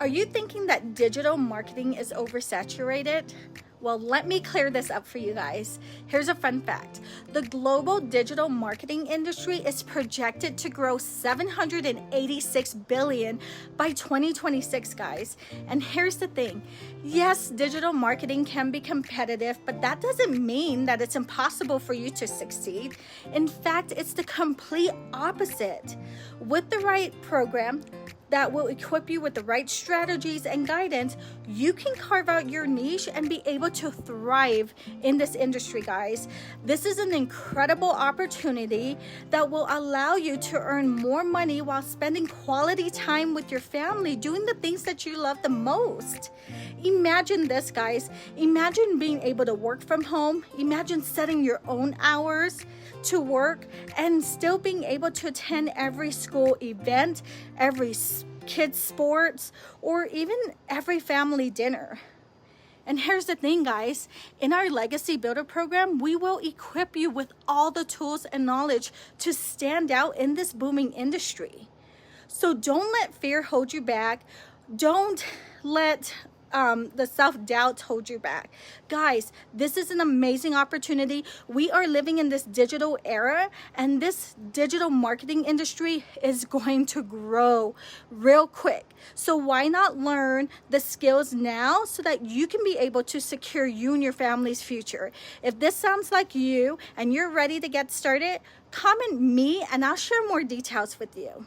Are you thinking that digital marketing is oversaturated? Well, let me clear this up for you guys. Here's a fun fact. The global digital marketing industry is projected to grow $786 billion by 2026, guys. And here's the thing. Yes, digital marketing can be competitive, but that doesn't mean that it's impossible for you to succeed. In fact, it's the complete opposite. With the right program that will equip you with the right strategies and guidance, you can carve out your niche and be able to thrive in this industry, guys. This is an incredible opportunity that will allow you to earn more money while spending quality time with your family, doing the things that you love the most. Imagine this, guys. Imagine being able to work from home. Imagine setting your own hours to work and still being able to attend every school event, every kids sports, or even every family dinner. And here's the thing, guys. In our Legacy Builder program, we will equip you with all the tools and knowledge to stand out in this booming industry. So don't let fear hold you back. Don't let the self-doubt hold you back. Guys, this is an amazing opportunity. We are living in this digital era, and this digital marketing industry is going to grow real quick. So why not learn the skills now so that you can be able to secure you and your family's future? If this sounds like you and you're ready to get started, comment me and I'll share more details with you.